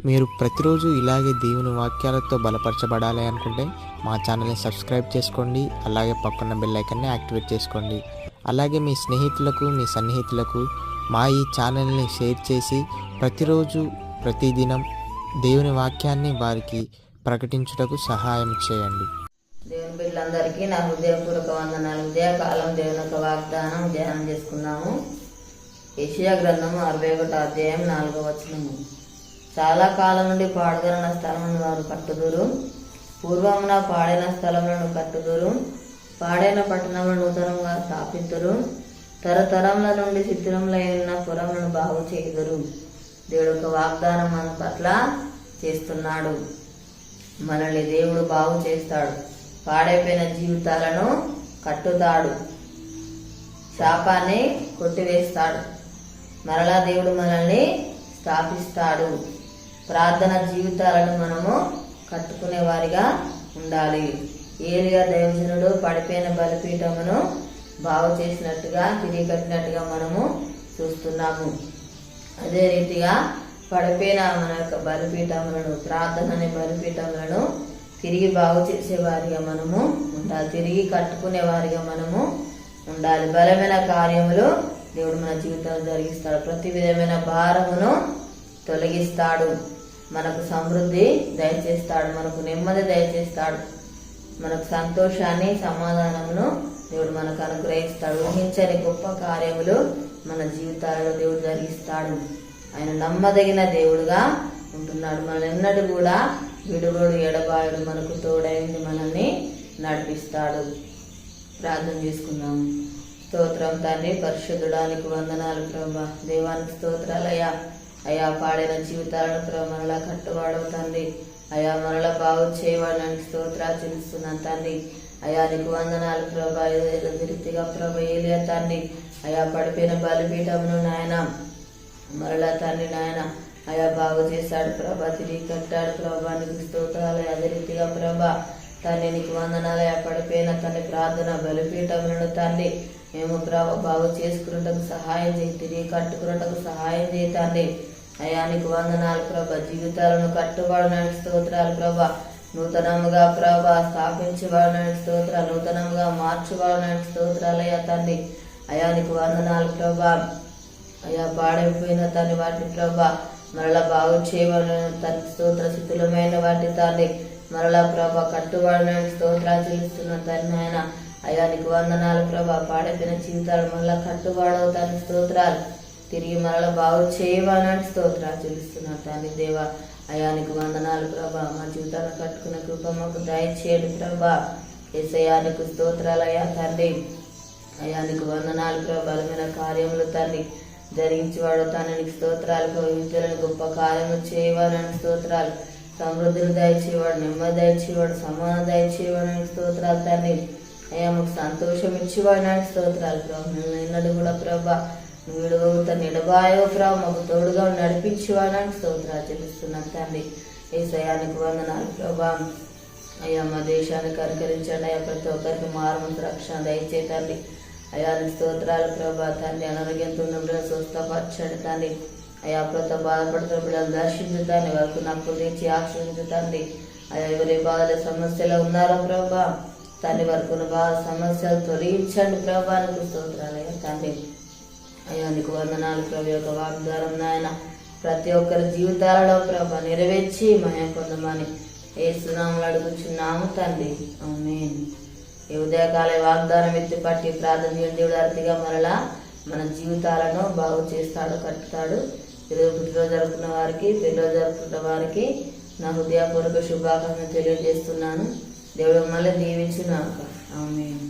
మీరు ప్రతిరోజు ఇలాగే దేవుని వాక్యాలతో బలపరచబడాలి అనుకుంటే మా ఛానల్ని సబ్స్క్రైబ్ చేసుకోండి. అలాగే పక్కన బెల్ ఐకాన్ని యాక్టివేట్ చేసుకోండి. అలాగే మీ స్నేహితులకు, మీ సన్నిహితులకు మా ఈ ఛానల్ని షేర్ చేసి ప్రతిరోజు ప్రతిదినం దేవుని వాక్యాన్ని వారికి ప్రకటించుటకు సహాయం చేయండి. దేవుని బిడ్డలందరికీ నా హృదయపూర్వక వందనాలు. ఉదయకాలం దేవుని యొక్క వాగ్దానం ధ్యానం చేసుకున్నాము. యెషయా గ్రంథము 61వ అధ్యాయం 4వ వచనము. చాలా కాలం నుండి పాడుదల స్థలమును వారు కట్టుదురు, పూర్వమున పాడైన స్థలములను కట్టుదురు, పాడైన పట్టణములను నూతనంగా స్థాపింతురు, తరతరముల నుండి శిథిలములై ఉన్న పురములను బాగు చేయుదురు. దేవుడు ఒక వాగ్దానం మన పట్ల చేస్తున్నాడు. మనల్ని దేవుడు బాగు చేస్తాడు. పాడైపోయిన జీవితాలను కట్టుతాడు, శాపాన్ని కొట్టివేస్తాడు. మరలా దేవుడు మనల్ని స్థాపిస్తాడు. ప్రార్థన జీవితాలను మనము కట్టుకునే వారిగా ఉండాలి. ఏలియా దైవజనుడు పడిపోయిన బలిపీఠమును బాగు చేసినట్టుగా, తిరిగి కట్టినట్టుగా మనము చూస్తున్నాము. అదే రీతిగా పడిపోయిన మన యొక్క బలిపీఠములను, ప్రార్థన అనే బలిపీఠములను తిరిగి బాగు చేసే వారిగా మనము ఉండాలి. తిరిగి కట్టుకునే వారిగా మనము ఉండాలి. బలమైన కార్యములు దేవుడు మన జీవితంలో జరిగిస్తాడు. ప్రతి విధమైన భారమును తొలగిస్తాడు. మనకు సమృద్ధి దయచేస్తాడు, మనకు నెమ్మది దయచేస్తాడు, మనకు సంతోషాన్ని, సమాధానమును దేవుడు మనకు అనుగ్రహిస్తాడు. ఊహించని గొప్ప కార్యములు మన జీవితాలలో దేవుడు జరిగిస్తాడు. ఆయన నమ్మదగిన దేవుడుగా ఉంటున్నాడు. మనల్ని ఎన్నడూ కూడా విడువడు, ఎడబాయుడు, మనకు తోడైంది మనల్ని నడిపిస్తాడు. ప్రార్థన చేసుకుందాం. స్తోత్రం తండ్రి, పరిశుద్ధుడానికి వందనాలు ప్రభా. దేవానికి స్తోత్రాలు అయ్యా. అయా పాడిన జీవితాలను ప్రభు మనలా కట్టువాడవు తండ్రి. అయా మనలా బాగు చేయవాడానికి స్తోత్రాలు చెల్లిస్తున్నాను తండ్రి. అయా నీకు వందనాలు ప్రభా. రీతిగా ప్రభ ఏలియా తండ్రి అయా పడిపోయిన బలిపీఠమును నాయన మరలా తండ్రి నాయన అయా బాగు చేశాడు ప్రభా, తిరిగి కట్టాడు ప్రభా. నీకు స్తోత్రాలు. అదే రీతిగా ప్రభా తండ్రి నీకు వందనాలు. అయా పడిపోయిన తండ్రి ప్రార్థన బలిపీఠములను తండ్రి మేము ప్రభా బాగు చేసుకున్నటకు సహాయం చేయి, తిరిగి కట్టుకున్నటకు సహాయం చేయి తండ్రి. అయా నీకు వందనాలు ప్రభా. జీవితాలను కట్టుబడడానికి స్తోత్రాలు ప్రభా. నూతనముగా ప్రభా స్థాపించబడడానికి స్తోత్రాలు, నూతనముగా మార్చబడడానికి స్తోత్రాలు అయ్యా తండ్రి. అయా నీకు వందనాలు ప్రభా. అయా పాడైపోయిన తండ్రి వాటిని ప్రభా మరలా బాగు చేయబడిన తండ్రి స్తోత్ర, శిథిలమైన వాటి తండ్రి మరలా ప్రభా కట్టుబడడానికి స్తోత్రాలు చెల్లిస్తున్న తండ్రి ఆయన. అయా నీకు వందనాలు ప్రభా. పాడైపోయిన జీవితాలు మరలా కట్టుబడవు తండ్రి స్తోత్రాలు, తిరిగి మరలా బాగు చేయబడడానికి స్తోత్రాలు చెల్లిస్తున్నారు తండ్రి దేవా. అయా నీకు వందనాలు ప్రభా. మా జీవితాలను కట్టుకునే కృప మాకు దయచేయండి ప్రభా. యేసయ్యా నీకు స్తోత్రాలు అయ్యా తండ్రి. అయా నీకు వందనాలు ప్రభా. బలమైన కార్యములు తండ్రి జరిగించేవాడు తండ్రి నీకు స్తోత్రాలు. ఊహించలేని గొప్ప కార్యములు చేయవాలని స్తోత్రాలు. సమృద్ధిని దయచేవాడు, నెమ్మది దయచేవాడు, సమాధానం దయచేవాడు నీకు స్తోత్రాలు తండ్రి. అయ్యా మాకు సంతోషం ఇచ్చేవాడు నాకు స్తోత్రాలు ప్రభా. ఎన్నడూ కూడా ప్రభా నువ్వు తన ఎడబాయో ప్రభా మాకు తోడుగా నడిపించేవాడు స్తోత్రాలు చెల్లిస్తున్నాను తండ్రి. యేసయ్యానికి వందనాలు ప్రభా. అయ్యా మా దేశాన్ని కనికరించండి అయ్యా. ప్రతి ఒక్కరికి మారుమంత రక్షణ దయచే తండ్రి. అయ్యా స్తోత్రాలు ప్రభా తండ్రి. అనారోగ్యంతో ఉన్న బిడ్డలు స్వస్థపరచండి తండ్రి. అయ్యా ప్రతి బాధపడుతున్న బిడ్డలు దర్శించుతాండి, వరకు నాకు తెచ్చి ఆశ్రయించుతండి. అయ్యా ఎవరి బాధల సమస్యలు ఉన్నారో ప్రభా తండ్రి వరకున్న బాధ సమస్యలు తొలగించండి ప్రభా. నీకు స్తోత్రాలు అయ్యా తండ్రి. అయ్యా నీకు వందనాలు ప్రభు. యొక్క వాగ్దానం నాయన ప్రతి ఒక్కరి జీవితాలలో ప్రభా నెరవేర్చి మహిమ పొందమని యేసు నామములో అడుగుచున్నాము తండ్రి, ఆమేన్. ఈ ఉదయకాల వాగ్దానం ఎత్తి పట్టి ప్రార్థన చేయండి. దేవుడు అతిగా మరలా మన జీవితాలను బాగు చేస్తాడు, కట్టుతాడు. ఈరోజు పుట్టినరోజు జరుపుకున్న వారికి, పెళ్ళిరోజు జరుపుకున్న వారికి నా హృదయపూర్వక శుభాకాంక్షలు తెలియజేస్తున్నాను. దేవుడు మళ్ళీ దీవించుగాక, ఆమేన్.